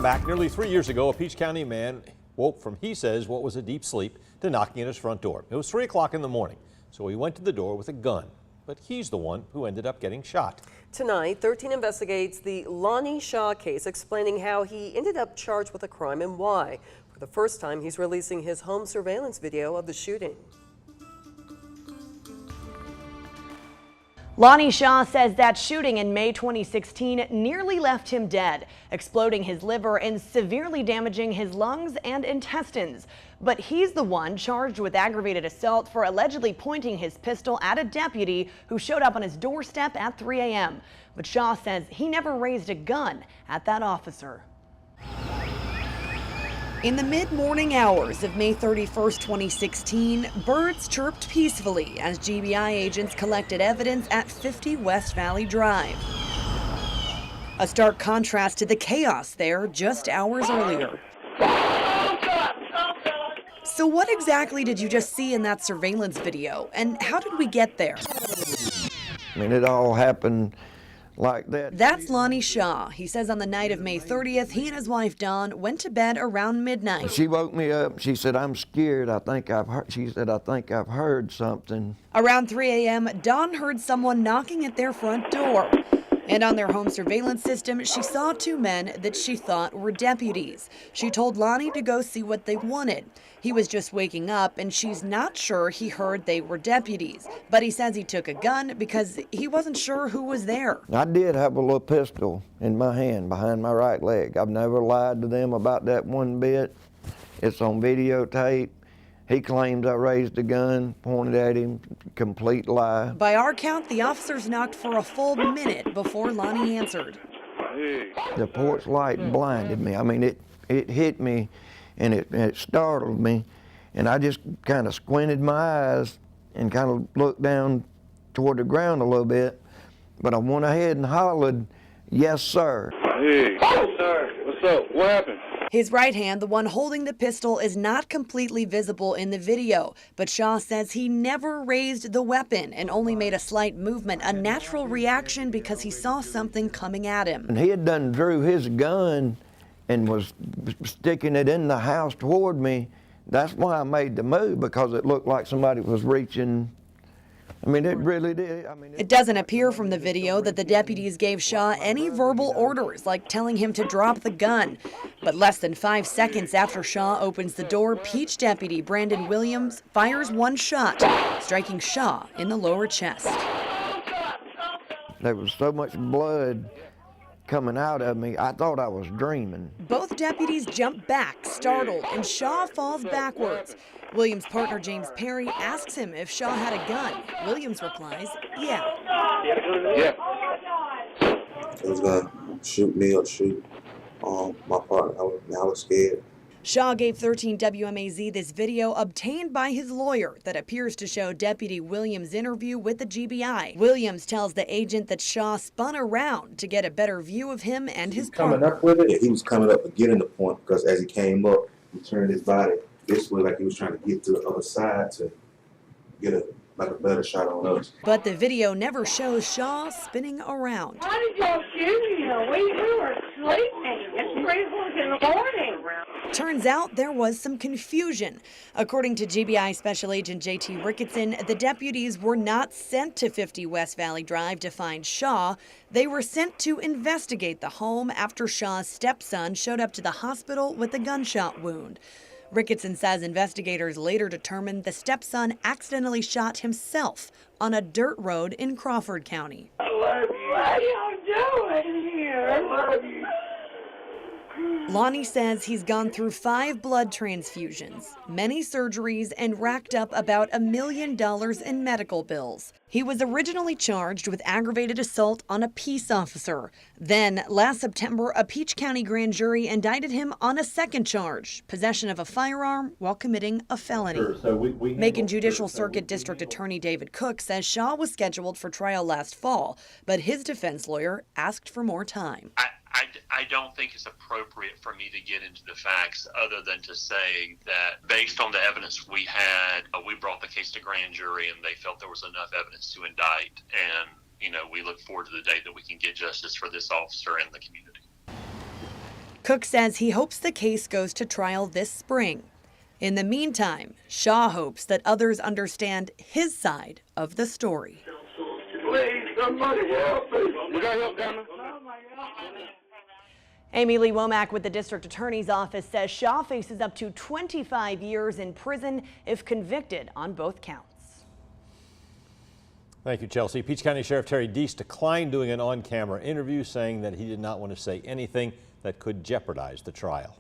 Back nearly 3 years ago, a Peach County man woke from, he says, what was a deep sleep to knocking at his front door. It was 3 o'clock in the morning, so he went to the door with a gun. But he's the one who ended up getting shot. Tonight, 13 investigates the Lonnie Shaw case, explaining how he ended up charged with a crime and why. For the first time, he's releasing his home surveillance video of the shooting. Lonnie Shaw says that shooting in May 2016 nearly left him dead, exploding his liver and severely damaging his lungs and intestines. But he's the one charged with aggravated assault for allegedly pointing his pistol at a deputy who showed up on his doorstep at 3 a.m. But Shaw says he never raised a gun at that officer. In the mid-morning hours of May 31st, 2016, birds chirped peacefully as GBI agents collected evidence at 50 West Valley Drive. A stark contrast to the chaos there just hours earlier. So what exactly did you just see in that surveillance video, and how did we get there? I mean, it all happened like that. That's Lonnie Shaw. He says on the night of May 30th, he and his wife Dawn went to bed around midnight. She woke me up. She said, "I'm scared. She said, I think I've heard something." Around 3 a.m., Dawn heard someone knocking at their front door. And on their home surveillance system, she saw two men that she thought were deputies. She told Lonnie to go see what they wanted. He was just waking up, and she's not sure he heard they were deputies. But he says he took a gun because he wasn't sure who was there. I did have a little pistol in my hand behind my right leg. I've never lied to them about that one bit. It's on videotape. He claims I raised a gun, pointed at him, complete lie. By our count, the officers knocked for a full minute before Lonnie answered. The porch light blinded me. I mean, it hit me and it startled me. And I just kind of squinted my eyes and kind of looked down toward the ground a little bit. But I went ahead and hollered, "Yes, sir." Hey, yes, sir. What's up? What happened? His right hand, the one holding the pistol, is not completely visible in the video, but Shaw says he never raised the weapon and only made a slight movement, a natural reaction because he saw something coming at him. And he had done drew his gun and was sticking it in the house toward me. That's why I made the move, because it looked like somebody was reaching. I mean, it really did. It doesn't appear from the video that the deputies gave Shaw any verbal orders, like telling him to drop the gun. But less than 5 seconds after Shaw opens the door, Peach deputy Brandon Williams fires one shot, striking Shaw in the lower chest. There was so much blood coming out of me, I thought I was dreaming. Both deputies jump back, startled, and Shaw falls backwards. Williams' partner James Perry asks him if Shaw had a gun. Williams replies, "Yeah." Yeah. He was gonna shoot me or shoot my partner. I was scared. Shaw gave 13 WMAZ this video obtained by his lawyer that appears to show Deputy Williams' interview with the GBI. Williams tells the agent that Shaw spun around to get a better view of him and his partner. Coming up with it? Yeah, he was coming up and getting the point, because as he came up, he turned his body this way like he was trying to get to the other side to get a better shot on us. But the video never shows Shaw spinning around. Why did y'all shoot him? We were sleeping. It's 3 o'clock in the morning. Turns out there was some confusion. According to GBI Special Agent J.T. Ricketson, the deputies were not sent to 50 West Valley Drive to find Shaw. They were sent to investigate the home after Shaw's stepson showed up to the hospital with a gunshot wound. Ricketson says investigators later determined the stepson accidentally shot himself on a dirt road in Crawford County. I love you. What are y'all doing here? I love you. Lonnie says he's gone through 5 blood transfusions, many surgeries, and racked up about $1 million in medical bills. He was originally charged with aggravated assault on a peace officer. Then, last September, a Peach County grand jury indicted him on a second charge, possession of a firearm while committing a felony. Macon Judicial Circuit District Attorney David Cook says Shaw was scheduled for trial last fall, but his defense lawyer asked for more time. I don't think it's appropriate for me to get into the facts other than to say that based on the evidence we had, we brought the case to grand jury and they felt there was enough evidence to indict. And, we look forward to the day that we can get justice for this officer and the community. Cook says he hopes the case goes to trial this spring. In the meantime, Shaw hopes that others understand his side of the story. Please, somebody help me. You got help, Gunner? Amy Lee Womack with the district attorney's office says Shaw faces up to 25 years in prison if convicted on both counts. Thank you, Chelsea. Peach County Sheriff Terry Deese declined doing an on-camera interview, saying that he did not want to say anything that could jeopardize the trial.